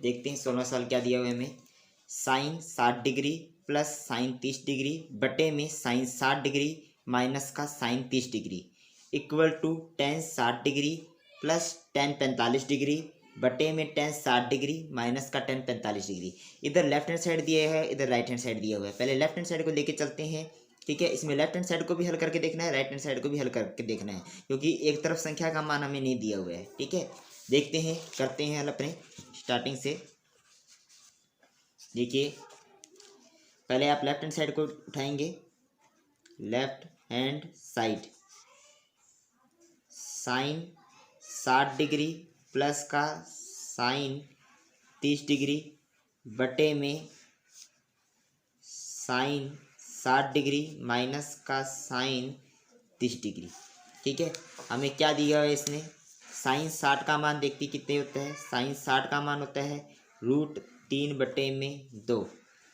देखते हैं 16 साल क्या दिया हुआ है हमें। Sine 60 degree plus sine 30 degree बटे में साइन 60 डिग्री माइनस का sine 30 degree equal to tan 60 degree plus tan 45 degree बटे में टेन 60 डिग्री माइनस का टेन 45 डिग्री। इधर लेफ्ट हैंड साइड दिया है, इधर राइट हैंड साइड दिया हुआ है। पहले लेफ्ट हैंड साइड को लेके चलते हैं, ठीक है। इसमें लेफ्ट हैंड साइड को भी हल करके देखना है, राइट हैंड साइड को भी हल करके देखना है, क्योंकि एक तरफ संख्या का मान हमें नहीं दिया हुआ है, ठीक है। देखते हैं, करते हैं हल अपने स्टार्टिंग से। देखिए पहले आप लेफ्ट हैंड साइड को उठाएंगे, left hand side sine 60 degree plus का साइन 30 डिग्री बटे में साइन 60 डिग्री माइनस का साइन 30 डिग्री, ठीक है। हमें क्या दिया है इसने, साइन 60 का मान देखते कितने होता है। साइन 60 का मान होता है √3/2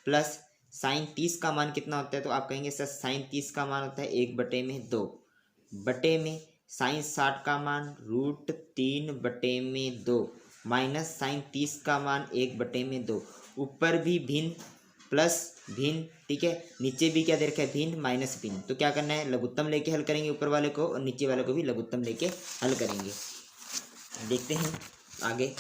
प्लस साइन 30 का मान कितना होता है, तो आप कहेंगे सर साइन 30 का मान होता है 1/2 बटे में साइन 60 का मान √3/2 माइनस साइन 30 का मान 1/2। ऊपर भी भिन्न प्लस भिन्न, ठीक है। नीचे भी क्या दे रखा है, भिन्न माइनस भिन्न। तो क्या करना है, लघुत्तम लेके हल करेंगे ऊपर वाले को और नीचे वाले को भी लघुत्तम लेके हल करेंगे। देखते हैं आगे।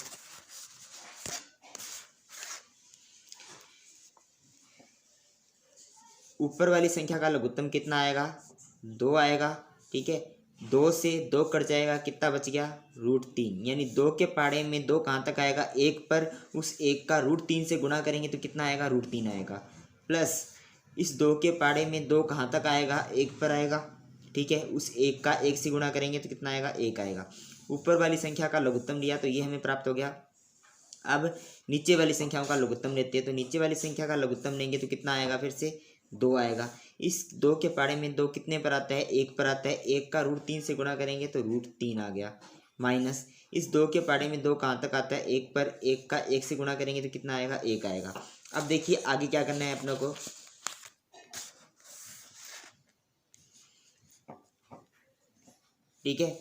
ऊपर वाली संख्या का लघुत्तम कितना आएगा, 2 आएगा, ठीक है। 2 से 2 कट जाएगा, कितना बच गया, √3। यानी 2 के पाड़े में 2 कहाँ तक आएगा, 1 पर। उस 1 का √3 से गुणा करेंगे तो कितना आएगा, √3 आएगा। प्लस इस 2 के पाड़े में 2 कहाँ तक आएगा, 1 पर आएगा, ठीक है। उस 1 का 1 से गुणा करेंगे तो कितना आएगा, 1 आएगा। ऊपर वाली संख्या का लघुत्तम लिया तो ये हमें प्राप्त हो गया। अब नीचे वाली संख्याओं का लघुत्तम लेते हैं, तो नीचे वाली संख्या का लघुत्तम लेंगे तो कितना आएगा, फिर से 2 आएगा। इस 2 के पाड़े में 2 कितने पर आता है, 1 पर आता है। 1 का √3 से गुणा करेंगे तो √3 आ गया। माइनस इस 2 के पाड़े में 2 कहाँ तक आता है, 1 पर। 1 का 1 से गुणा करेंगे तो कितना आएगा, 1 आएगा। अब देखिए आगे क्या करना है अपनों को, ठीक है।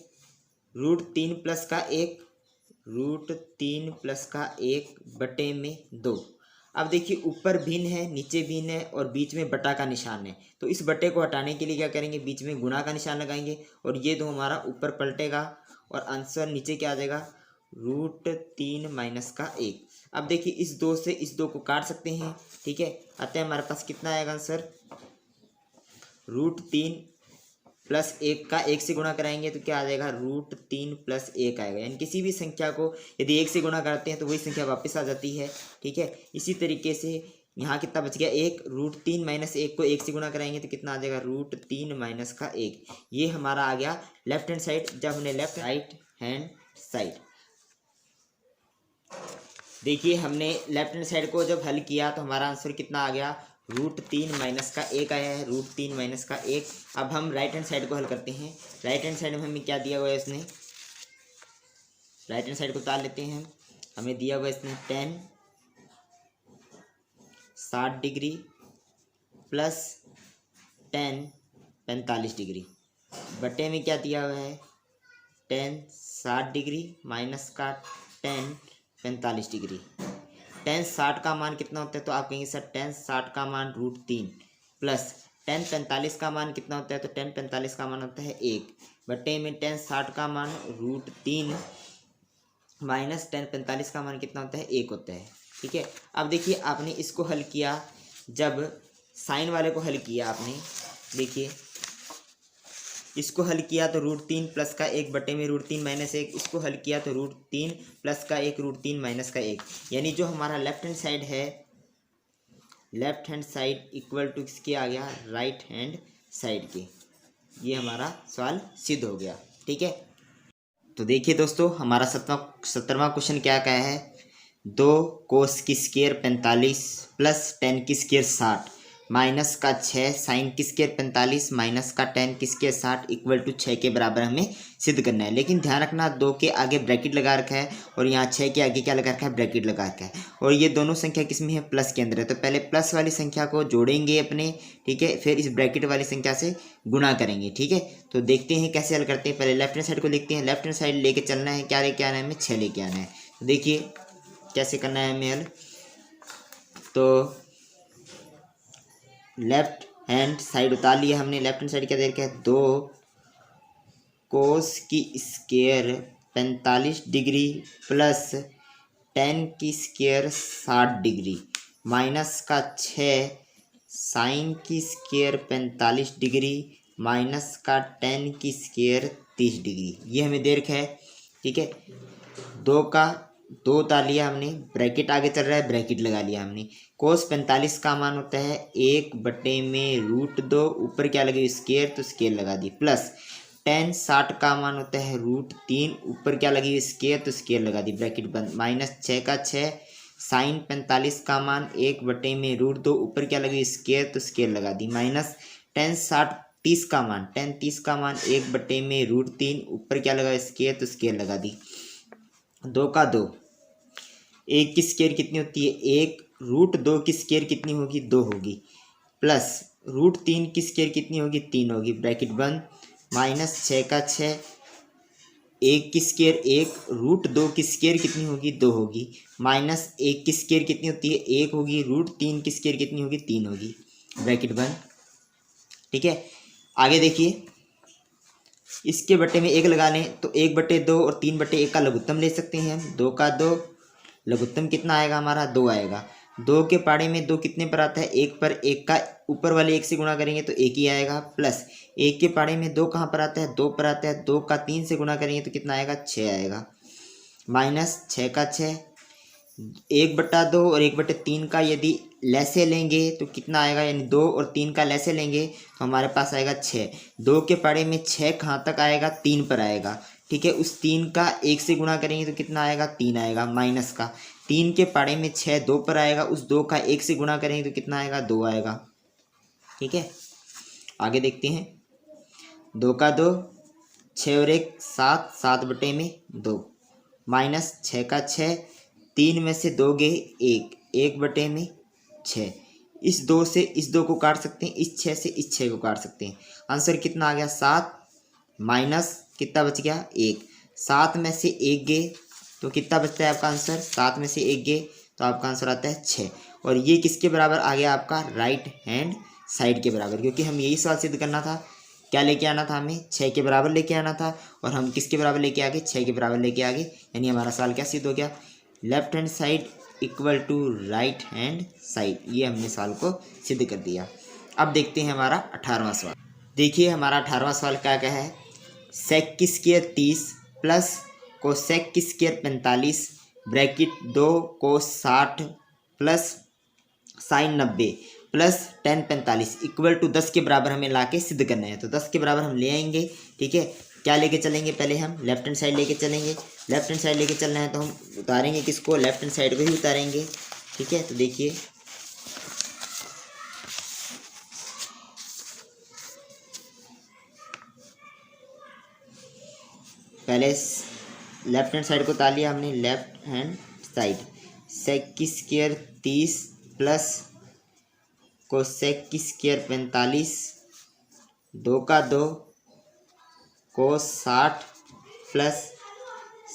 √3 प्लस का 1, √3 प्लस का 1 बटे में 2। अब देखिए ऊपर भिन्न है, नीचे भिन्न है और बीच में बटा का निशान है। तो इस बटे को हटाने के लिए क्या करेंगे, बीच में गुणा का निशान लगाएंगे और ये 2 हमारा ऊपर पलटेगा और आंसर नीचे क्या आ जाएगा, √3 माइनस का 1। अब देखिए इस 2 से इस 2 को काट सकते हैं, ठीक है। अतः हमारे पास कितना आएगा आंसर, √3 प्लस 1 का 1 से गुणा कराएंगे तो क्या आ जाएगा, √3 प्लस 1 आएगा। यानी किसी भी संख्या को यदि 1 से गुणा करते हैं तो वही संख्या वापस आ जाती है, ठीक है। इसी तरीके से यहाँ कितना बच गया, 1। √3 माइनस 1 को 1 से गुणा कराएंगे तो कितना आ जाएगा, √3 माइनस का 1। ये हमारा आ गया लेफ्ट हैंड साइड। जब हमने लेफ्ट राइट हैंड साइड, देखिए हमने लेफ्ट हैंड साइड को जब हल किया तो हमारा आंसर कितना आ गया, √3 माइनस का 1 आया है, √3 माइनस का 1। अब हम राइट हैंड साइड को हल करते हैं। राइट हैंड साइड में हमें क्या दिया हुआ है, इसने राइट हैंड साइड को उतार लेते हैं। हमें दिया हुआ है इसने ten 60 degree plus tan 45 degree बटे में क्या दिया हुआ है, टेन 60 डिग्री माइनस का टेन 45 डिग्री। टेन 60 का मान कितना होता है, तो आप कहेंगे सर टेन 60 का मान √3 प्लस टेन 45 का मान कितना होता है, तो टेन 45 का मान होता है 1 बटे में टेन 60 का मान √3 माइनस टेन 45 का मान कितना होता है, 1 होता है, ठीक है। अब देखिए आपने इसको हल किया, जब साइन वाले को हल किया आपने, देखिए इसको हल किया तो √3 प्लस का 1 बटे में √3 माइनस 1। इसको हल किया तो √3 प्लस का 1 √3 माइनस का 1। यानी जो हमारा लेफ्ट हैंड साइड है, left hand side equal to किसके आ गया, राइट हैंड साइड के। ये हमारा सवाल सिद्ध हो गया, ठीक है। तो देखिए दोस्तों हमारा 17वां क्वेश्चन क्या कहा है, 2 कोस की स्क्वायर 45 प्लस टेन की स्क्वायर 60 माइनस का 6 साइन की स्क्वायर 45 माइनस का टेन की स्क्वायर 60 इक्वल टू 6 के बराबर हमें सिद्ध करना है। लेकिन ध्यान रखना 2 के आगे ब्रैकेट लगा रखा है और यहाँ 6 के आगे क्या लगा रखा है, ब्रैकेट लगा रखा है। और ये दोनों संख्या किस में है, प्लस के अंदर है। तो पहले प्लस वाली संख्या को जोड़ेंगे अपने, ठीक है, फिर इस ब्रैकेट वाली संख्या से गुणा करेंगे, ठीक है। तो देखते हैं कैसे हल करते हैं। पहले लेफ्ट हैंड साइड को देखते हैं। लेफ्ट हैंड साइड लेके चलना है, क्या लेके आना है, हमें 6 लेके आना है। तो देखिए कैसे करना है हमें हल। तो लेफ्ट हैंड साइड उतार लिया हमने। लेफ्ट हैंड साइड क्या दे रखा है, 2 कोस की स्क्वायर 45 डिग्री प्लस 10 की स्क्वायर 60 डिग्री माइनस का 6 साइन की स्क्वायर 45 डिग्री माइनस का 10 की स्क्वायर 30 डिग्री। ये हमें दे रखा है। ठीक है, 2 का 2 उतार लिया हमने, ब्रैकेट आगे चल रहा है, ब्रैकेट लगा लिया हमने। कोस 45 का मान होता है 1/√2, ऊपर क्या लगे स्क्वायर तो स्क्वायर लगा दी, प्लस 10 60 का मान होता है √3, ऊपर क्या लगी स्क्वायर तो स्क्वायर लगा दी, ब्रैकेट बंद, माइनस 6 का 6 साइन 45 का मान 1/√2, ऊपर क्या लगी स्क्वायर तो स्क्वायर लगा दी, माइनस 10 60 30 का मान 1/√3, ऊपर क्या लगा स्क्वायर तो स्क्वायर लगा दी। 2 का 2, 1 की स्क्वायर कितनी होती है 1, √2 की स्क्वायर कितनी होगी 2 होगी, प्लस √3 की स्क्वायर कितनी होगी 3 होगी, ब्रैकेट बंद, माइनस 6 का 6 1 की स्क्वायर 1, √2 की स्क्वायर कितनी होगी 2 होगी, माइनस 1 की स्क्वायर कितनी होती है 1 होगी, √3 की स्क्वायर कितनी होगी 3 होगी, ब्रैकेट बंद। ठीक है, आगे देखिए, इसके बट्टे में 1 लगा लें तो 1/2 और 3/1 का लघुत्तम ले सकते हैं हम। 2 का 2, लघुत्तम कितना आएगा हमारा 2 आएगा। 2 के पाड़े में 2 कितने पर आता है 1 पर, 1 का ऊपर वाले 1 से गुणा करेंगे तो 1 ही आएगा, प्लस 1 के पाड़े में 2 कहाँ पर आता है 2 पर आता है, 2 का 3 से गुणा करेंगे तो कितना आएगा 6 आएगा, माइनस 6 का 6 1/2 और 1/3 का यदि लैसे लेंगे तो कितना आएगा, यानी 2 और 3 का लैसे लेंगे तो हमारे पास आएगा 6। 2 के पाड़े में 6 कहाँ तक आएगा 3 पर आएगा। ठीक है, उस 3 का 1 से गुणा करेंगे तो कितना आएगा 3 आएगा, माइनस का 3 के पाड़े में 6 2 पर आएगा, उस 2 का 1 से गुणा करेंगे तो कितना आएगा 2 आएगा। ठीक है, आगे देखते हैं। 2 का 2, 6 और 1 7, 7/2 माइनस 6 का 6, 3 में से 2 गए 1, 1/6। इस 2 से इस 2 को काट सकते हैं, इस 6 से इस 6 को काट सकते हैं। आंसर कितना आ गया 7, माइनस कितना बच गया 1, 7 में से 1 गए तो कितना बचता है आपका आंसर, 7 में से 1 गए तो आपका आंसर आता है 6। और ये किसके बराबर आ गया आपका राइट हैंड साइड के बराबर, क्योंकि हम यही सवाल सिद्ध करना था। क्या लेके आना था हमें 6 के बराबर लेके आना था, और हम किसके बराबर लेके आ गए 6 के बराबर लेके आ गए, यानी हमारा सवाल क्या सिद्ध हो गया, left hand side equal to right hand side. ये हमने सवाल को सिद्ध कर दिया। अब देखते हैं हमारा 18वां सवाल। देखिए हमारा 18वां सवाल क्या क्या है, सेक की स्क्वायर 30 प्लस कोसेक की square 45 bracket 2 cos 60 plus sine 90 plus tan 45 equal to 10 के बराबर हमें ला के सिद्ध करना है। तो 10 के बराबर हम ले आएंगे। ठीक है, क्या लेके चलेंगे, पहले हम लेफ्ट हैंड साइड लेके चलेंगे। लेफ्ट हैंड साइड लेके चलना है तो हम उतारेंगे किसको, लेफ्ट हैंड साइड को ही उतारेंगे। ठीक है, तो देखिए पहले लेफ्ट हैंड साइड को उतार लिया हमने, लेफ्ट हैंड साइड सेक की स्क्वायर 30 प्लस कोसेक की स्क्वायर 45 2 का 2 cos 60 plus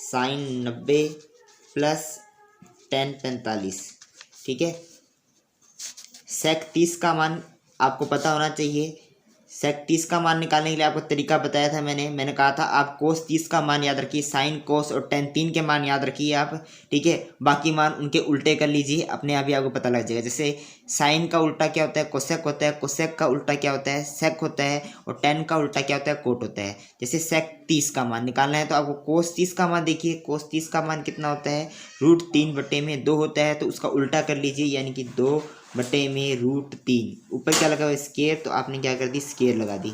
sine 90 plus tan 45। ठीक है, सेक 30 का मान आपको पता होना चाहिए। सेक 30 का मान निकालने के लिए आपको तरीका बताया था मैंने कहा था आप कोस 30 का मान याद रखिए, साइन कोस और टेन 3 के मान याद रखिए आप। ठीक है, बाकी मान उनके उल्टे कर लीजिए, अपने आप ही आपको पता लग जाएगा। जैसे साइन का उल्टा क्या होता है कोसेक होता है, कोसेक का उल्टा क्या होता है सेक होता है, और टेन का उल्टा क्या होता है कोट होता है। जैसे सेक 30 का मान निकालना है तो आपको कोस 30 का मान देखिए, कोस 30 का मान कितना होता है √3/2 होता है, तो उसका उल्टा कर लीजिए, यानी कि 2/√3। ऊपर क्या लगा हुआ स्क्वायर, तो आपने क्या कर दी स्क्वायर लगा दी,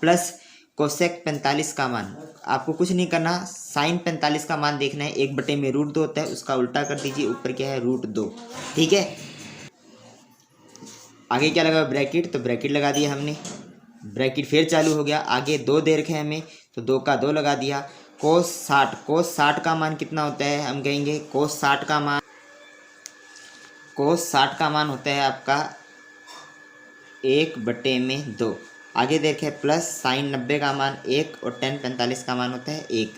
प्लस कोसेक 45 का मान आपको कुछ नहीं करना, साइन 45 का मान देखना है, 1/√2 होता है, उसका उल्टा कर दीजिए, ऊपर क्या है √2। ठीक है, आगे क्या लगा ब्रैकेट, तो ब्रैकेट लगा दिया हमने, ब्रैकेट फिर चालू हो गया। आगे 2 दे रखे हैं हमें, तो 2 का 2 लगा दिया। कोस 60 का मान कितना होता है, हम कहेंगे कोस 60 का मान होता है आपका 1/2। आगे देखें प्लस साइन 90 का मान 1 और टेन 45 का मान होता है 1।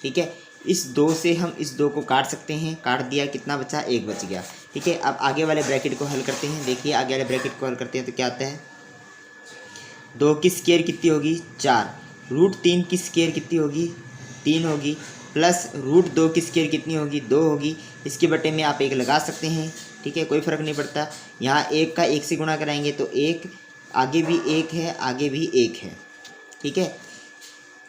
ठीक है, इस 2 से हम इस 2 को काट सकते हैं, काट दिया, कितना बचा, 1 बच गया। ठीक है, अब आगे वाले ब्रैकेट को हल करते हैं। देखिए आगे वाले ब्रैकेट को हल करते हैं तो क्या आता है, 2 की स्क्वायर कितनी होगी, 4, √3 की स्क्वायर कितनी होगी, 3 होगी, प्लस √2 की स्क्वायर कितनी होगी, 2 होगी। इसके बटे में आप 1 लगा सकते हैं। ठीक है, कोई फ़र्क नहीं पड़ता। यहाँ 1 का 1 से गुणा कराएंगे तो 1, आगे भी 1 है, आगे भी 1 है। ठीक है,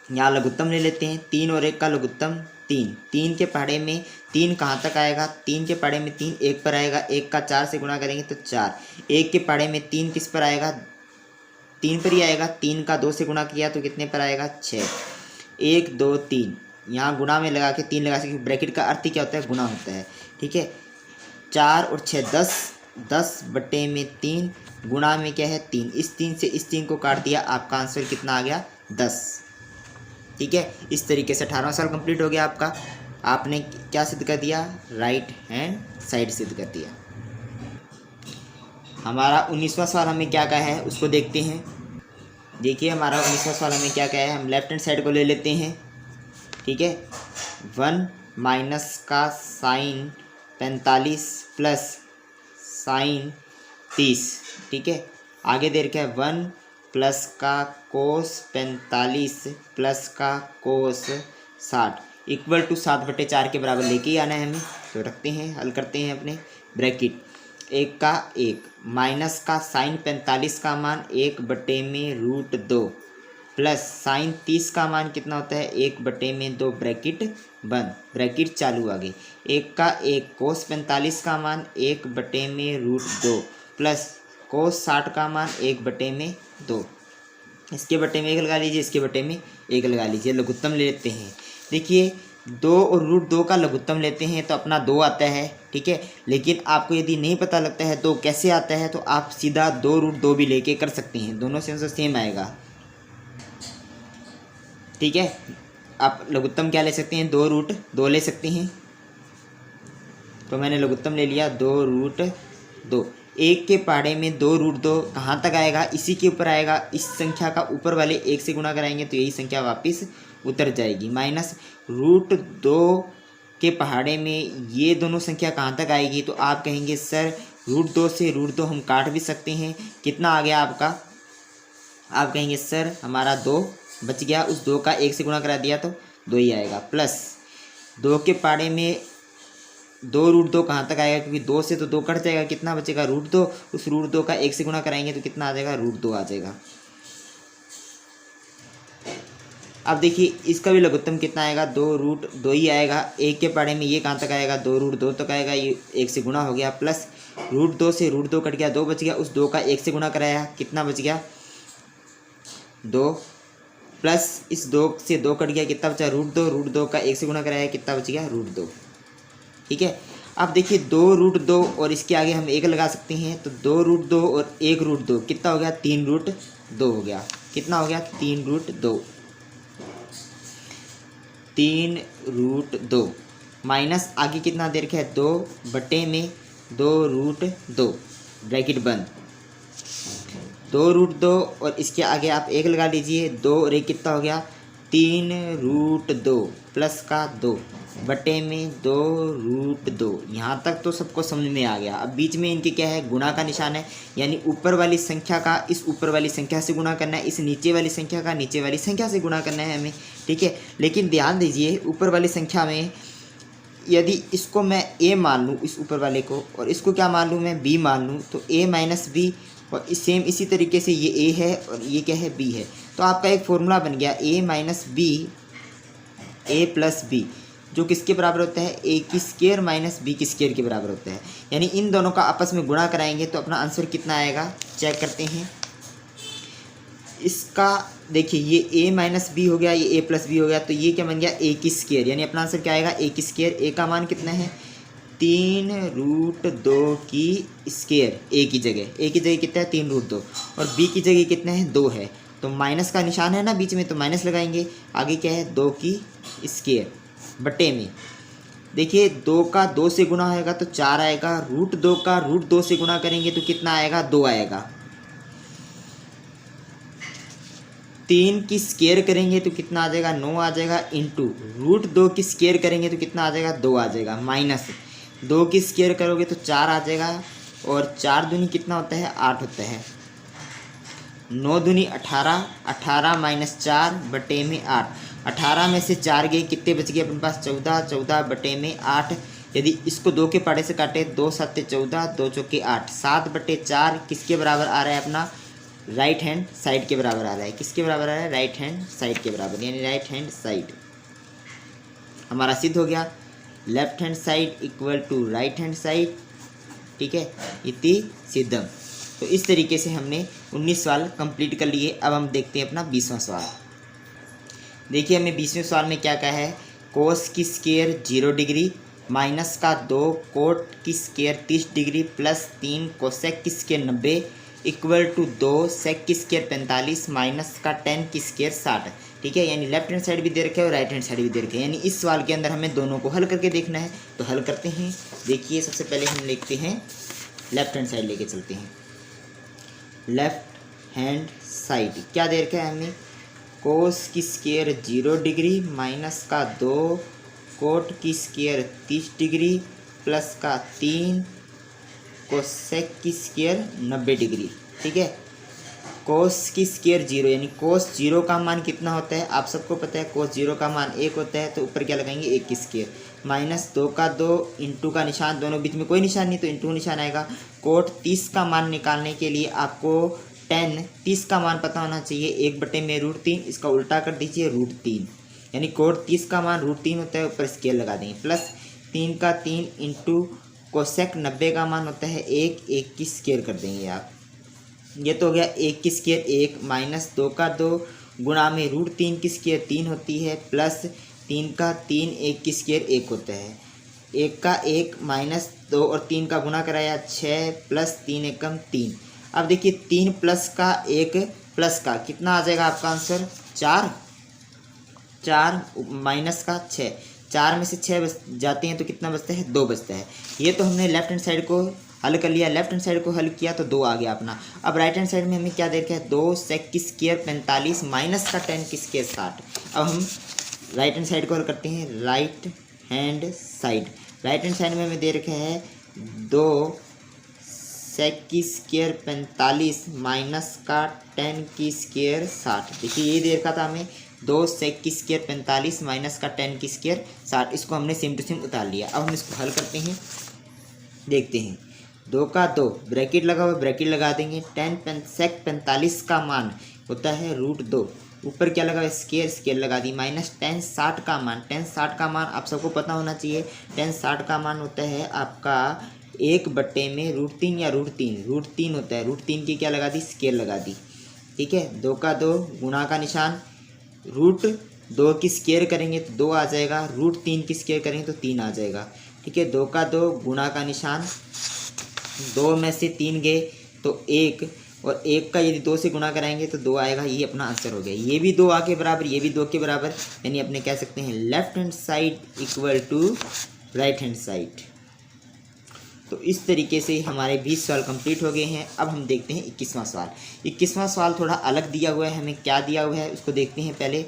यहाँ लघुत्तम ले लेते हैं, 3 और 1 का लघुत्तम 3, 3 के पहाड़े में 3 कहाँ तक आएगा, 3 के पहाड़े में 3 1 पर आएगा, 1 का 4 से गुणा करेंगे तो 4, 1 के पहाड़े में 3 किस पर आएगा, 3 पर ही आएगा, 3 का 2 से गुणा किया तो कितने पर आएगा, 6, 1 2 3, यहाँ गुणा में लगा के 3 लगा सकते, ब्रैकेट का अर्थ ही क्या होता है, गुणा होता है। ठीक है, 4 और 6 10, 10 बटे में 3, गुणा में क्या है 3, इस 3 से इस 3 को काट दिया, आपका आंसर कितना आ गया, 10। ठीक है, इस तरीके से 18वां सवाल कंप्लीट हो गया आपका। आपने क्या सिद्ध कर दिया, राइट हैंड साइड सिद्ध कर दिया। हमारा 19वां सवाल हमें क्या कहा है उसको देखते हैं। देखिए हमारा 19वां सवाल हमें क्या कहा है, हम लेफ्ट हैंड साइड को ले लेते हैं। ठीक है, 1 माइनस का साइन 45 प्लस साइन 30। ठीक है, आगे दे रखा है 1 प्लस का कोस 45 प्लस का कोस 60 इक्वल टू 7/4 के बराबर लेके ही आना है हमें। तो रखते हैं, हल करते हैं अपने ब्रैकेट, 1 का 1 माइनस का साइन 45 का मान 1/√2 प्लस साइन 30 का मान कितना होता है, 1/2, ब्रैकेट बंद, ब्रैकेट चालू आगे, 1 का 1 कोस 45 का मान 1/√2 प्लस कोस 60 का मान 1/2। इसके बटे में 1 लगा लीजिए, इसके बटे में 1 लगा लीजिए, लघुत्तम ले लेते हैं। देखिए 2 और √2 का लघुत्तम लेते हैं तो अपना 2 आता है। ठीक है, लेकिन आपको यदि नहीं पता लगता है तो कैसे आता है, तो आप सीधा 2√2 भी लेके कर सकते हैं, दोनों से आंसर सेम आएगा। ठीक है, आप लघुत्तम क्या ले सकते हैं, 2√2 ले सकते हैं। तो मैंने लघुत्तम ले लिया 2√2, 1 के पहाड़े में 2√2 कहाँ तक आएगा, इसी के ऊपर आएगा, इस संख्या का ऊपर वाले 1 से गुणा कराएंगे तो यही संख्या वापस उतर जाएगी, माइनस √2 के पहाड़े में ये दोनों संख्या कहाँ तक आएगी, तो आप कहेंगे सर √2 से √2 हम काट भी सकते हैं, कितना आ गया आपका, आप कहेंगे सर हमारा 2 बच गया, उस 2 का 1 से गुणा करा दिया तो 2 ही आएगा, प्लस 2 के पहाड़े में 2√2 कहाँ तक आएगा, क्योंकि 2 से तो 2 कट जाएगा, कितना बचेगा √2, उस √2 का 1 से गुणा कराएंगे तो कितना आ जाएगा, √2 आ जाएगा। अब देखिए इसका भी लघुत्तम कितना आएगा, 2√2 ही आएगा, 1 के पहाड़े में ये कहाँ तक आएगा, 2√2 तक आएगा, ये 1 से गुणा हो गया, प्लस √2 से √2 कट गया, 2 बच गया, उस 2 का 1 से गुणा कराया, कितना बच गया 2, प्लस इस 2 से 2 कट गया, कितना बचा √2 का 1 से गुणा कराया, कितना बच गया √2। ठीक है, अब देखिए 2√2 और इसके आगे हम 1 लगा सकते हैं, तो 2√2 और 1√2 कितना हो गया, 3√2 हो गया, कितना हो गया 3√2, 3√2 माइनस आगे कितना दे रखा है, 2/2, ब्रैकेट बंद, 2√2 और इसके आगे आप 1 लगा लीजिए, 2 और 1 कितना हो गया 3√2 प्लस का 2 बटे में 2√2। यहाँ तक तो सबको समझ में आ गया। अब बीच में इनके क्या है, गुणा का निशान है, यानी ऊपर वाली संख्या का इस ऊपर वाली संख्या से गुणा करना है, इस नीचे वाली संख्या का नीचे वाली संख्या से गुणा करना है हमें। ठीक है, लेकिन ध्यान दीजिए ऊपर वाली संख्या में यदि इसको मैं a मान लूँ, इस ऊपर वाले को, और इसको क्या मान लूँ मैं b मान लूँ, तो a माइनस बी, और सेम इसी तरीके से ये a है और ये क्या है b है, तो आपका एक फॉर्मूला बन गया a minus B a plus B, जो किसके बराबर होता है, a की स्क्वायर माइनस b की स्क्वायर के बराबर होता है। यानी इन दोनों का आपस में गुणा कराएंगे तो अपना आंसर कितना आएगा, चेक करते हैं। इसका देखिए ये a माइनस बी हो गया, ये a प्लस बी हो गया, तो ये क्या बन गया a की स्क्वायर, यानी अपना आंसर क्या आएगा a की स्क्वायर। a का मान कितना है 3√2 की स्क्वायर, a की जगह कितना है 3√2, और b की जगह कितना है 2 है, तो माइनस का निशान है ना बीच में, तो माइनस लगाएंगे, आगे क्या है 2 की स्क्वायर बटे में, देखिए 2 का 2 से गुणा होगा तो 4 आएगा, √2 का √2 से गुणा करेंगे तो कितना आएगा 2 आएगा, 3 की स्केयर करेंगे तो कितना आ जाएगा 9 आ जाएगा, इंटू √2 की स्केयर करेंगे तो कितना आ जाएगा 2 आ जाएगा, माइनस 2 की स्केयर करोगे तो 4 आ जाएगा, और 4 दूनी कितना होता है 8 होता है, 9 दूनी 18, 18 माइनस 4 बटे में 8, 18 में से 4 गए कितने बच गए अपने पास 14, 14 बटे में 8। यदि इसको 2 के पाड़े से काटे 2 7 14, 2 चौके 8, 7 बटे 4 किसके बराबर आ रहा है अपना राइट हैंड साइड के बराबर आ रहा है। किसके बराबर आ रहा है राइट हैंड साइड के बराबर, यानी राइट हैंड साइड हमारा सिद्ध हो गया। Left hand side equal to right hand side, ठीक है, इति सिद्धम। तो इस तरीके से हमने 19 सवाल कंप्लीट कर लिए। अब हम देखते हैं अपना 20वां सवाल। देखिए हमें 20वें सवाल में क्या कहा है, कोस की स्केयर 0 डिग्री माइनस का 2 कोट की स्केयर 30 डिग्री प्लस 3 कोसेक की स्केयर 90 इक्वल टू 2 सेक की स्केयर 45 माइनस का 10 की स्केयर 60। ठीक है, यानी लेफ्ट हैंड साइड भी दे रखे है और राइट हैंड साइड भी दे रखे हैं, यानी इस सवाल के अंदर हमें दोनों को हल करके देखना है। तो हल करते हैं। देखिए सबसे पहले हम लिखते हैं लेफ्ट हैंड साइड लेके चलते हैं। लेफ्ट हैंड साइड क्या दे रखा है हमें, कोस की स्केयर 0 डिग्री माइनस का 2 कोट की स्केयर 30 डिग्री प्लस का 3 कोसेक की स्केयर 90 डिग्री। ठीक है, कोस की स्केयर 0 यानी कोस 0 का मान कितना होता है आप सबको पता है, कोस 0 का मान 1 होता है, तो ऊपर क्या लगाएंगे 1 की स्केयर माइनस 2 का 2 इंटू का निशान, दोनों बीच में कोई निशान नहीं तो इंटू निशान आएगा। कोट 30 का मान निकालने के लिए आपको 30 का मान पता होना चाहिए, 1/√3, इसका उल्टा कर दीजिए √3, यानी कोट 30 का मान √3 होता है, ऊपर स्केयर लगा देंगे प्लस 3 का 3 इंटू कोसेक 90 का मान होता है 1 की स्केयर कर देंगे आप। ये तो हो गया 1 की स्केयर 1 माइनस 2 का 2 गुणा में √3 की स्केयर 3 होती है प्लस 3 का 3 1 की स्केयर 1 होता है, 1 का 1 माइनस 2 और 3 का गुणा कराया 6 प्लस 3 एकम 3। अब देखिए 3 प्लस का 1 प्लस का कितना आ जाएगा आपका आंसर 4, 4 माइनस का 6, 4 में से 6 बच जाते हैं तो कितना बचता है 2 बचता है। ये तो हमने लेफ्ट हैंड साइड को हल कर लिया, लेफ्ट हैंड साइड को हल किया तो 2 आ गया अपना। अब राइट हैंड साइड में हमें क्या दे रखा है 2 सेक की स्केयर 45 माइनस का 10 की स्केयर 60। अब हम राइट हैंड साइड को हल करते हैं। Right hand side, right hand side में हमें दे रखा है 2 सेक की स्केयर 45 माइनस का 10 की स्केयर 60। देखिए ये दे रखा था हमें 2 सेक की स्केयर 45 माइनस का 10 की स्केयर 60, इसको हमने सेम टू सेम उतार लिया। अब हम इसको हल करते हैं, देखते हैं। 2 का 2 ब्रैकेट लगा हुआ, ब्रैकेट लगा देंगे। 10 सेक 45 का मान होता है √2, ऊपर क्या लगा हुआ स्केयर, स्केयर लगा दी माइनस 10 60 का मान, 10 60 का मान आप सबको पता होना चाहिए। 10 60 का मान होता है आपका 1/में √3 या √3 होता है, √3 की क्या लगा दी स्केयर लगा दी। ठीक है, 2 का 2 गुणा का निशान, √2 की स्केयर करेंगे तो 2 आ जाएगा, √3 की स्केयर करेंगे तो 3 आ जाएगा। ठीक है, 2 का 2 गुणा का निशान, 2 में से 3 गए तो 1, और 1 का यदि 2 से गुणा कराएंगे तो 2 आएगा, ये अपना आंसर हो गया। ये भी 2 आ के बराबर, ये भी 2 के बराबर, यानी अपने कह सकते हैं left hand side equal to right hand side. तो इस तरीके से हमारे 20 सवाल कंप्लीट हो गए हैं। अब हम देखते हैं 21वां सवाल। 21वां सवाल थोड़ा अलग दिया हुआ है, हमें क्या दिया हुआ है उसको देखते हैं पहले।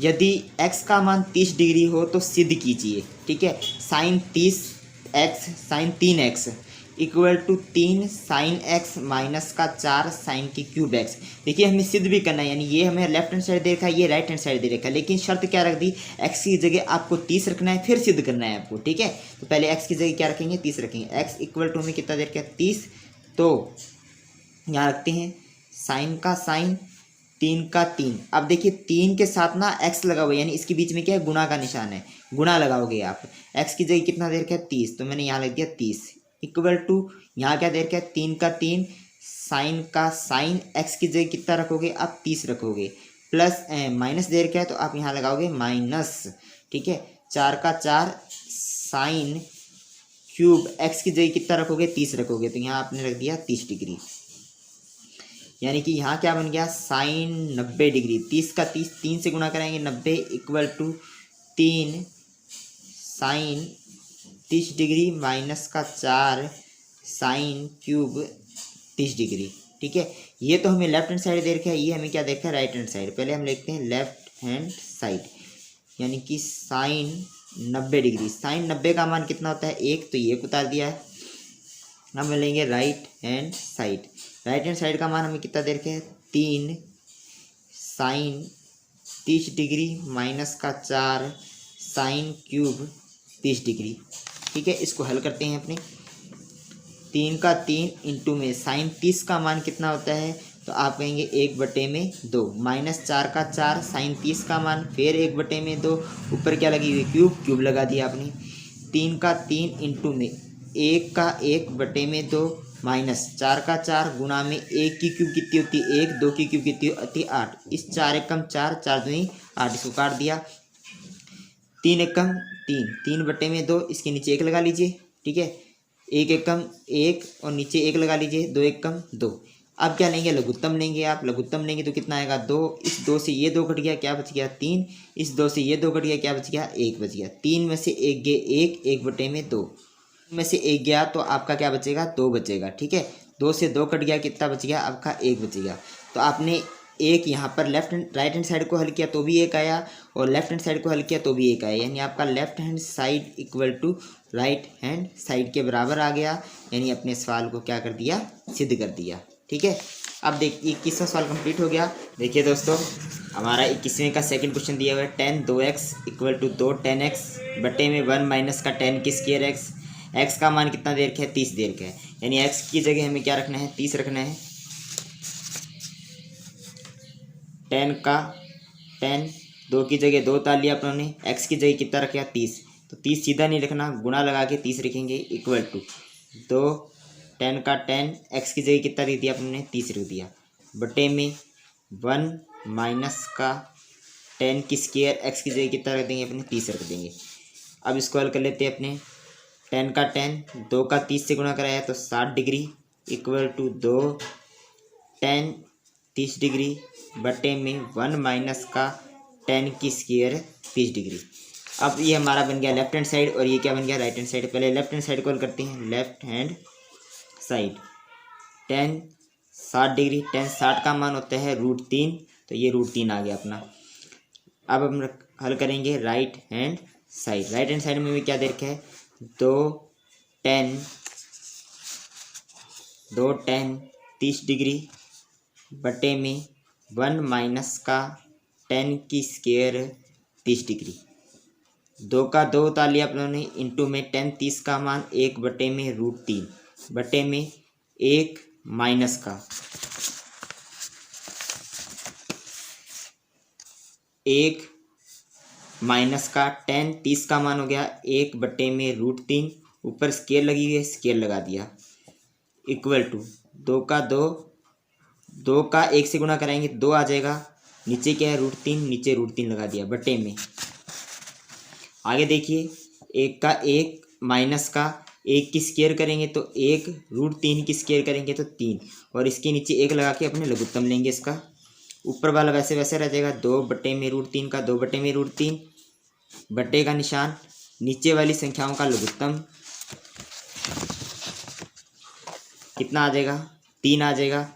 यदि x का मान 30 डिग्री हो तो सिद्ध कीजिए। ठीक है, sine 30x sine 3x equal to 3 sine x minus का 4 साइन की क्यूब x। देखिए हमें सिद्ध भी करना है, यानी ये हमें लेफ्ट हैंड साइड दे रखा है, ये राइट हैंड साइड दे रखा है, लेकिन शर्त क्या रख दी x की जगह आपको 30 रखना है, फिर सिद्ध करना है आपको। ठीक है, तो पहले x की जगह क्या रखेंगे 30 रखेंगे। x इक्वल टू हमें कितना दे रखा है 30, तो यहाँ रखते हैं साइन का साइन 3 का 3। अब देखिए 3 के साथ ना x लगा हुआ है, यानी इसके बीच में क्या है गुणा का निशान है, गुणा लगाओगे आप। x की जगह कितना दे रखा है 30, तो मैंने यहाँ लग दिया 30 इक्वल टू यहाँ क्या दे रखा है 3 का 3 साइन का साइन, x की जगह कितना रखोगे आप 30 रखोगे, प्लस माइनस दे रखा है तो आप यहाँ लगाओगे माइनस। ठीक है, 4 का 4 साइन क्यूब, x की जगह कितना रखोगे 30 रखोगे, तो यहाँ आपने रख दिया 30 डिग्री, यानी कि यहाँ क्या बन गया साइन 90 डिग्री। 30 का 30 3 से गुणा कराएंगे 90 equal to 3 sine 30 degree minus का 4 साइन क्यूब 30 डिग्री। ठीक है। ये तो हमें लेफ्ट हैंड साइड दे रखा है, ये हमें क्या देखा है, राइट हैंड साइड। पहले हम लिखते हैं लेफ्ट हैंड साइड, यानी कि साइन 90 डिग्री। साइन 90 का मान कितना होता है, 1, तो ये उतार दिया है। हम लेंगे right hand side. Right hand side का मान हमें कितना दे रखा है, 3 साइन 30 डिग्री माइनस का 4 साइन क्यूब 30 डिग्री। ठीक है, इसको हल करते हैं अपने। 3 का 3 इंटू में साइन 30 का मान कितना होता है, तो आप कहेंगे 1/2 माइनस 4 का 4 साइन 30 का मान, फिर 1/2 ऊपर क्या लगी हुई, क्यूब लगा दिया आपने। 3 का 3 इंटू में 1 का 1/2 माइनस 4 का 4 गुणा में 1 की क्यूब कितनी होती है, 1, 2 की क्यूब कितनी होती है 8। इस 4 एकम 4, 4 दूनी 8, इसको काट दिया। 3 एकम 3, 3/2, इसके नीचे 1 लगा लीजिए। ठीक है, 1 एकम 1 और नीचे 1 लगा लीजिए, 2 एकम 2। अब क्या लेंगे, लघुत्तम लेंगे। आप लघुत्तम लेंगे तो कितना आएगा, 2। इस 2 से ये 2 कट गया, क्या बच गया, 3। इस 2 से ये 2 कट गया, क्या बच गया, 1 बच गया। 3 में से 1 गए 1, 1/2 में से 1 गया तो आपका क्या बचेगा, 2 बचेगा। ठीक है, 2 से 2 कट गया, कितना बच गया, आपका 1 बचेगा। तो आपने एक यहाँ पर राइट हैंड साइड को हल किया तो भी 1 आया, और लेफ्ट हैंड साइड को हल किया तो भी 1 आया, यानी आपका left hand side equal to right hand side के बराबर आ गया। यानी अपने सवाल को क्या कर दिया, सिद्ध कर दिया। ठीक है, अब देखिए 21वां सवाल कंप्लीट हो गया। देखिए दोस्तों, हमारा 21वें का सेकंड क्वेश्चन दिया हुआ है, 10 2x इक्वल टू 2 10x बटे में 1 माइनस का 10 की स्क्वायर x। x का मान कितना दे रखा है, 30 दे रखा है, यानी x की जगह हमें क्या रखना है, 30 रखना है। 10 का 10, 2 की जगह 2 उतार लिया अपनों ने, x की जगह कितना रखा, 30। तो 30 सीधा नहीं रखना, गुणा लगा के 30 रखेंगे, इक्वल टू 2 10 का 10, x की जगह कितना दे दिया अपने, 30 रख दिया, बटे में 1 माइनस का 10 की स्क्वायर, x की जगह कितना रख देंगे अपने, 30 रख देंगे। अब इसको हल कर लेते हैं अपने। 10 का 10, 2 का 30 से गुणा कराया तो 60 डिग्री, इक्वल टू 2 10 30 डिग्री बटे में 1 माइनस का 10 की स्क्वायर 30 डिग्री। अब ये हमारा बन गया लेफ्ट हैंड साइड, और ये क्या बन गया, राइट हैंड साइड। पहले लेफ्ट हैंड साइड को हल करते हैं। लेफ्ट हैंड साइड 10 60 डिग्री, 10 60 का मान होता है √3, तो ये √3 आ गया अपना। अब हम हल करेंगे right hand side. Right hand side में भी क्या दे रखा है, 2 10 30 डिग्री बटे में 1 माइनस का 10 की स्क्वायर 30 डिग्री। 2 का 2 उतार लिया अपनों ने, इंटू में 10 30 का मान 1 बटे में √3 बटे में 1 माइनस का 1 माइनस का 10 30 का मान हो गया 1 बटे में √3, ऊपर स्केल लगी हुई है, स्केल लगा दिया, इक्वल टू 2 का 2, 2 का 1 से गुणा कराएंगे 2 आ जाएगा, नीचे क्या है √3, नीचे √3 लगा दिया, बटे में आगे देखिए 1 का 1 माइनस का 1 की स्क्वायर करेंगे तो 1 √3 की स्क्वायर करेंगे तो 3, और इसके नीचे 1 लगा के अपने लघुत्तम लेंगे इसका। ऊपर वाला वैसे वैसे रह जाएगा, 2 बटे में √3 का 2 बटे में √3, बटे का निशान, नीचे वाली संख्याओं का लघुत्तम कितना आ जाएगा, 3 आ जाएगा।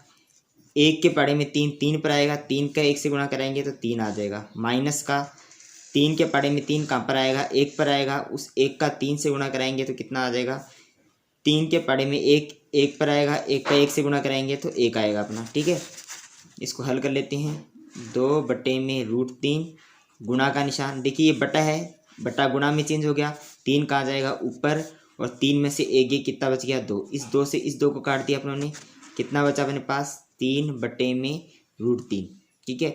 1 के पढ़े में 3 3 पर आएगा, 3 का 1 से गुणा कराएंगे तो 3 आ जाएगा, माइनस का 3 के पढ़े में 3 कहाँ पर आएगा, 1 पर आएगा, उस 1 का 3 से गुणा कराएंगे तो कितना आ जाएगा, 3 के पढ़े में 1 पर आएगा, 1 का 1 से गुणा कराएंगे तो 1 आएगा अपना। ठीक है, इसको हल कर लेते हैं। 2 बटे में √3, गुणा का निशान, देखिए ये बटा है, बटा गुणा में चेंज हो गया, 3 कहाँ जाएगा ऊपर, और 3 में से 1 कितना बच गया, 2। इस 2 से इस 2 को काट दिया अपनों ने, कितना बचा अपने पास, 3 बटे में √3। ठीक है,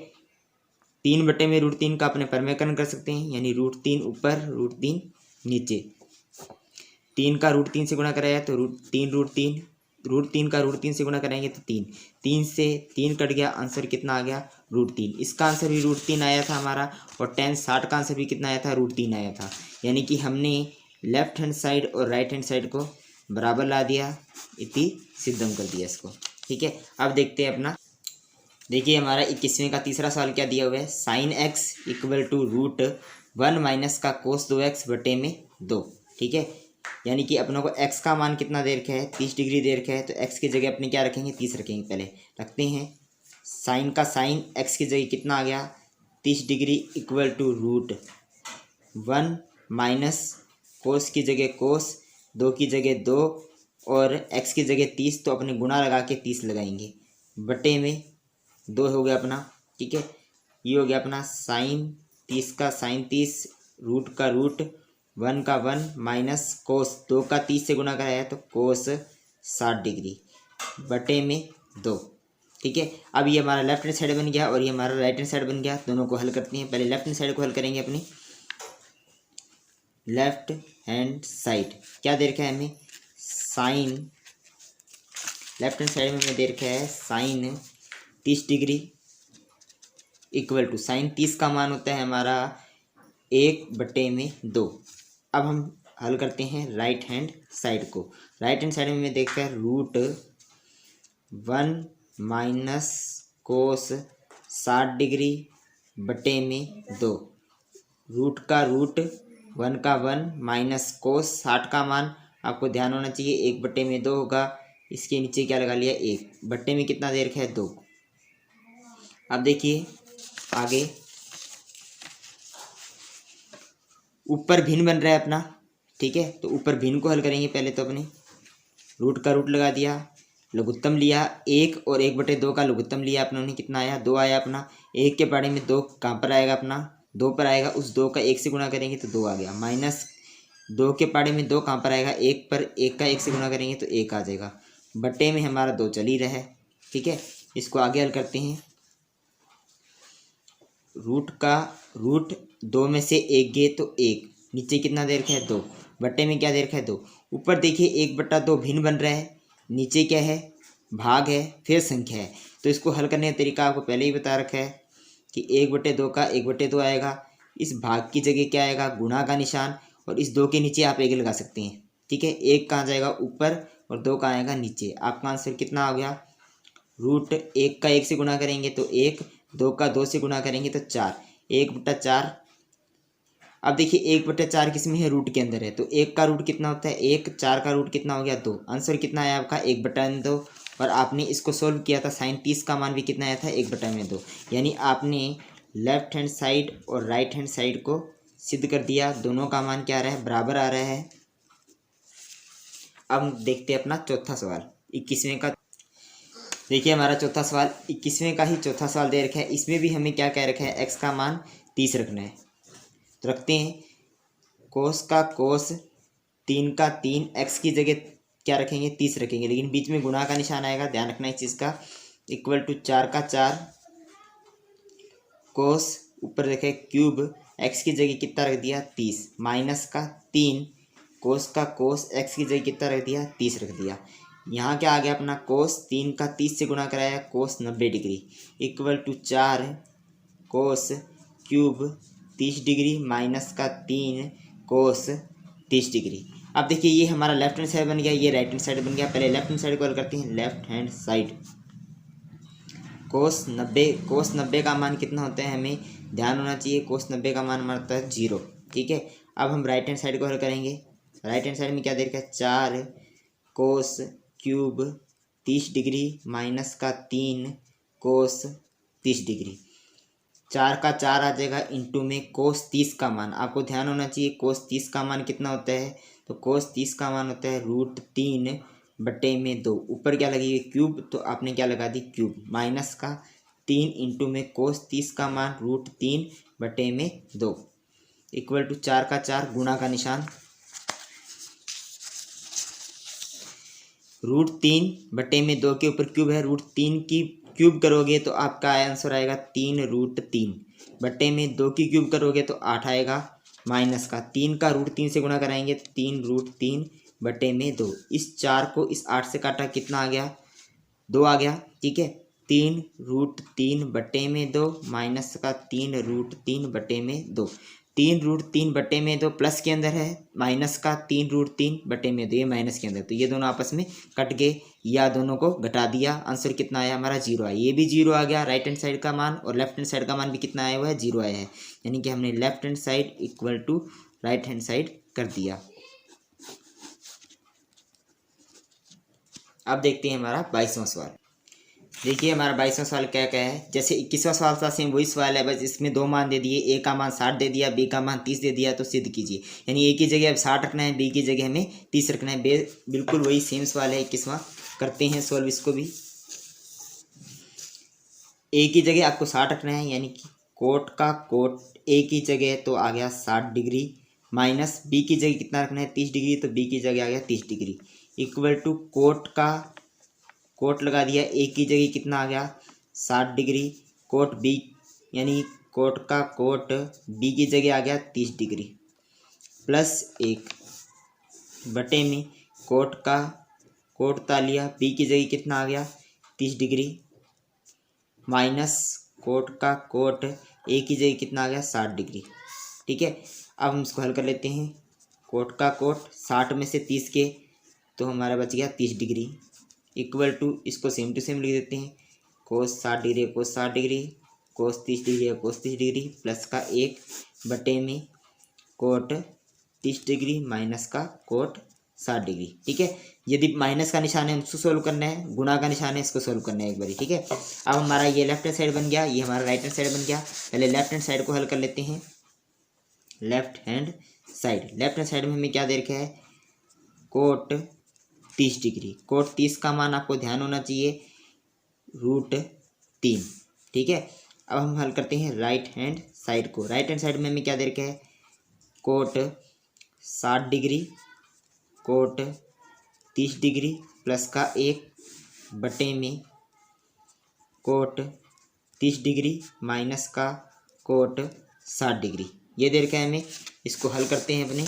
3 बटे में √3 का अपने परमेकरण कर सकते हैं, यानी √3 ऊपर √3 नीचे। 3 का √3 से गुणा कराया तो √3 का √3 से गुणा कराएंगे तो 3, 3 से 3 कट गया, आंसर कितना आ गया, √3। इसका आंसर भी √3 आया था हमारा, और 10 60 का आंसर भी कितना आया था, √3 आया था। यानी कि हमने लेफ्ट हैंड साइड और राइट हैंड साइड को बराबर ला दिया, इति सिद्धम कर दिया इसको। ठीक है, अब देखते हैं अपना। देखिए हमारा 21वें का तीसरा सवाल क्या दिया हुआ है, sine x equal to √1 minus का cos 2x बटे में 2। ठीक है, यानी कि अपनों को x का मान कितना दे रखा है, 30 डिग्री दे रखा है, तो x की जगह अपने क्या रखेंगे, 30 रखेंगे। पहले रखते हैं साइन का साइन x की जगह कितना आ गया, 30 degree equal to √1 minus cos की जगह कोस, 2 की जगह 2 और x की जगह 30, तो अपने गुणा लगा के 30 लगाएंगे, बटे में 2 हो गया अपना। ठीक है, ये हो गया अपना साइन 30 का साइन 30, रूट का रूट, 1 का 1 माइनस कोस 2 का 30 से गुणा कराया तो कोस 60 डिग्री बटे में 2। ठीक है, अब ये हमारा लेफ्ट हैंड साइड बन गया और ये हमारा राइट हैंड साइड बन गया। दोनों को हल करते हैं। पहले लेफ्ट हैंड साइड को हल करेंगे। अपनी लेफ्ट हैंड साइड क्या दे रखा है हमें, साइन, लेफ्ट हैंड साइड में हमें दे रखा है sine 30 degree equal to, sine 30 का मान होता है हमारा 1/2। अब हम हल करते हैं राइट हैंड साइड को। राइट हैंड साइड में हमें देखा है √1 माइनस कोस 60 डिग्री बटे में 2, रूट का रूट, 1 का 1 माइनस कोस 60 का मान आपको ध्यान होना चाहिए 1/2 होगा। इसके नीचे क्या लगा लिया, 1 बटे में कितना दे रखा है, 2। अब देखिए आगे ऊपर भिन्न बन रहा है अपना। ठीक है, तो ऊपर भिन्न को हल करेंगे। पहले तो अपने रूट का रूट लगा दिया, लघुत्तम लिया 1 और 1/2 का लघुत्तम लिया अपने, कितना आया, 2 आया अपना। 1 के पाड़े में 2 कहाँ पर आएगा अपना, 2 पर आएगा, उस 2 का 1 से गुणा करेंगे तो 2 आ गया। माइनस 2 के पाड़े में 2 कहाँ पर आएगा, 1 पर 1 का 1 से गुणा करेंगे तो 1 आ जाएगा। बटे में हमारा 2 चल ही रहा है। ठीक है, इसको आगे हल करते हैं। रूट का रूट 2 में से 1 गए तो 1, नीचे कितना दे रखा है, 2 बटे में क्या दे रखा है, 2। ऊपर देखिए 1/2 भिन्न बन रहा है, नीचे क्या है, भाग है, फिर संख्या है। तो इसको हल करने का तरीका आपको पहले ही बता रखा है कि 1/2 का 1/2 आएगा, इस भाग की जगह क्या आएगा, गुणा का निशान, और इस 2 के नीचे आप 1 लगा सकते हैं। ठीक है, 1 कहाँ जाएगा ऊपर और 2 कहाँ आएगा नीचे। आपका आंसर कितना हो गया, √1 का 1 से गुणा करेंगे तो 1, 2 का 2 से गुणा करेंगे तो 4, 1/4। अब देखिए 1/4 किस में है, रूट के अंदर है, तो 1 का रूट कितना होता है, 1, 4 का रूट कितना हो गया, 2। आंसर कितना आया आपका, 1/2। और आपने इसको सोल्व किया था, साइन 30 का मान भी कितना आया था, 1/2। यानी आपने लेफ्ट हैंड साइड और राइट हैंड साइड को सिद्ध कर दिया, दोनों का मान क्या आ रहा है, बराबर आ रहा है। अब देखते हैं अपना चौथा सवाल 21वें का। देखिए हमारा चौथा सवाल 21वें का ही चौथा सवाल दे रखा है। इसमें भी हमें क्या कह रखा है, x का मान 30 रखना है। तो रखते हैं, कोस का कोस 3 का 3, x की जगह क्या रखेंगे, 30 रखेंगे, लेकिन बीच में गुणा का निशान आएगा, ध्यान रखना इस चीज़ का। इक्वल टू 4 का 4 कोस, ऊपर देखे क्यूब, x की जगह कितना रख दिया, 30, माइनस का 3 कोस का कोस, x की जगह कितना रख दिया, 30 रख दिया। यहाँ क्या आ गया अपना, कोस 3 का 30 से गुणा कराया, cos 90 degree equal to 4 cos cube 30 degree minus का 3 कोस 30 डिग्री। अब देखिए ये हमारा लेफ्ट हैंड साइड बन गया, ये राइट हैंड साइड बन गया। पहले लेफ्ट हैंड साइड को हल करते हैं। लेफ्ट हैंड साइड कोस 90 का मान कितना होता है, हमें ध्यान होना चाहिए, कोस 90 का मान हमारा होता है 0। ठीक है, अब हम राइट हैंड साइड को हल करेंगे। राइट हैंड साइड में क्या दे रखा है, 4 कोस क्यूब 30 डिग्री माइनस का 3 कोस 30 डिग्री। 4 का 4 आ जाएगा, इंटू में कोस 30 का मान, आपको ध्यान होना चाहिए कोस 30 का मान कितना होता है, तो कोस 30 का मान होता है √3 बटे में 2। ऊपर क्या लगेगी, क्यूब, तो आपने क्या लगा दी, क्यूब, माइनस का 3 इंटू में कोस 30 का मान √3 बटे में 2 इक्वल टू 4 का 4 गुणा का निशान, √3 बटे में 2 के ऊपर क्यूब है, √3 की क्यूब करोगे तो आपका आंसर आएगा 3√3 बटे में 2 की क्यूब करोगे तो 8 आएगा, माइनस का 3 का √3 से गुणा कराएंगे 3√3 बटे में 2। इस 4 को इस 8 से काटा, कितना आ गया, 2 आ गया। ठीक है, 3√3 बटे में 2 माइनस का 3√3 बटे में 2। 3√3 बटे में 2 प्लस के अंदर है, माइनस का 3√3 बटे में 2 ये माइनस के अंदर, तो ये दोनों आपस में कट गए, या दोनों को घटा दिया। आंसर कितना आया हमारा, 0 आया। ये भी 0 आ गया, राइट हैंड साइड का मान, और लेफ्ट हैंड साइड का मान भी कितना आया हुआ है, 0 आया है। यानी कि हमने left hand side equal to right hand side कर दिया। अब देखते हैं हमारा 22वां सवाल। देखिए हमारा 22वां सवाल क्या क्या है। जैसे 21वां सवाल था सेम वही सवाल है, बस इसमें दो मान दे दिए, ए का मान 60 दे दिया, बी का मान 30 दे दिया, तो सिद्ध कीजिए। यानी ए की जगह अब 60 रखना है, बी की जगह हमें 30 रखना है। बिल्कुल वही सेम सवाल है 21वां। करते हैं सॉल्व इसको भी। ए की जगह आपको 60 रखना है, यानी कि कोट का कोट ए की जगह तो आ गया 60 डिग्री, माइनस बी की जगह कितना रखना है 30 डिग्री, तो बी की जगह आ गया 30 डिग्री, इक्वल टू कोट का कोट लगा दिया, ए की जगह कितना आ गया 60 डिग्री, कोट बी यानी कोट का कोट बी की जगह आ गया 30 डिग्री, प्लस 1 बटे में कोट का कोट तालिया बी की जगह कितना आ गया 30 डिग्री, माइनस कोट का कोट ए की जगह कितना आ गया 60 डिग्री। ठीक है, अब हम इसको हल कर लेते हैं। कोट का कोट 60 में से 30 के तो हमारा बच गया 30 डिग्री, इक्वल टू इसको सेम टू सेम लिख देते हैं। कोस 60 डिग्री कोस 60 डिग्री, कोस 30 डिग्री कोस 30 डिग्री, प्लस का 1 बटे में कोट 30 डिग्री माइनस का कोट 60 डिग्री। ठीक है, यदि माइनस का निशान है उसको सोल्व करना है, गुणा का निशान है इसको सोल्व करना है एक बारी। ठीक है, अब हमारा ये लेफ्ट हैंड साइड बन गया, ये हमारा राइट हैंड साइड बन गया। पहले लेफ्ट हैंड साइड को हल कर लेते हैं। लेफ्ट हैंड साइड में हमें क्या दे रखा है, कोट 30 डिग्री, कोट 30 का मान आपको ध्यान होना चाहिए √3। ठीक है, अब हम हल करते हैं राइट हैंड साइड को। राइट हैंड साइड में हमें क्या दे रखा है, cot 60 degree cot 30 degree plus का 1 बटे में कोट 30 डिग्री माइनस का कोट 60 डिग्री, ये दे रखा है हमें। इसको हल करते हैं अपने।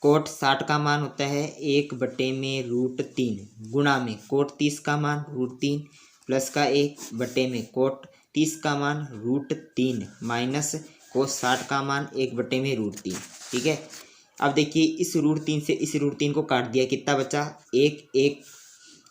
कोट 60 का मान होता है 1 बटे में √3 गुणा में कोट 30 का मान √3 प्लस का 1 बटे में कोट 30 का मान √3 माइनस कोट 60 का मान 1 बटे में √3। ठीक है, अब देखिए इस √3 से इस √3 को काट दिया, कितना बचा 1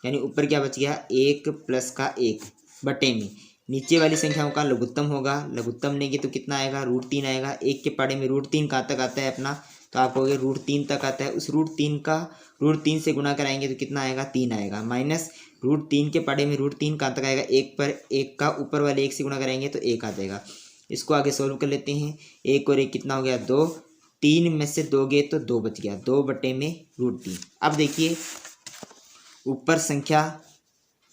यानी ऊपर क्या बच गया 1 प्लस का 1 बटे में नीचे वाली संख्याओं का लघुत्तम होगा, लघुत्तम लेंगे तो कितना आएगा √3 आएगा। 1 के पढ़े में √3 कहाँ तक आता है अपना, तो आप कहोगे √3 तक आता है। उस √3 से गुणा कराएंगे तो कितना आएगा 3 आएगा, माइनस √3 के पढ़े में √3 कहाँ तक आएगा 1 पर 1 का ऊपर वाले 1 से गुणा कराएंगे तो 1 आ जाएगा। इसको आगे सोल्व कर लेते हैं। 1 और 1 कितना हो गया 2, 3 में से 2 गए तो 2 बच गया, 2 बटे में √3। अब देखिए ऊपर संख्या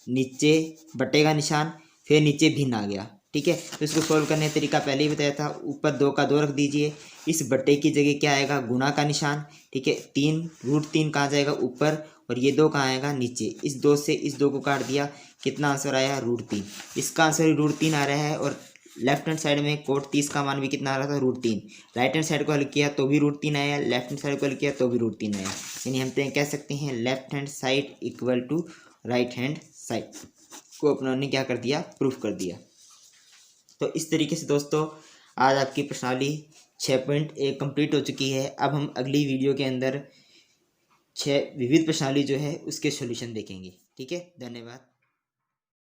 नीचे बटे का निशान फिर नीचे भिन्न आ गया। ठीक है, तो इसको सोल्व करने का तरीका पहले ही बताया था। ऊपर 2 का 2 रख दीजिए, इस बटे की जगह क्या आएगा गुणा का निशान। ठीक है, 3 कहाँ जाएगा ऊपर और ये 2 कहाँ आएगा नीचे। इस 2 से इस 2 को काट दिया, कितना आंसर आया √3। इसका आंसर √3 आ रहा है। और लेफ्ट हैंड साइड में कोट 30 का मान भी कितना आ रहा था √3। राइट हैंड साइड को हल किया तो भी √3 आया, लेफ्ट हैंड साइड को हल किया तो भी √3 आया। यानी हम कह सकते हैं left hand side equal to right hand side को अपनों क्या कर दिया, प्रूफ कर दिया। तो इस तरीके से दोस्तों आज आपकी प्रश्नावली 6.1 कंप्लीट हो चुकी है। अब हम अगली वीडियो के अंदर 6 विविध प्रश्नावली जो है उसके सॉल्यूशन देखेंगे। ठीक है, धन्यवाद।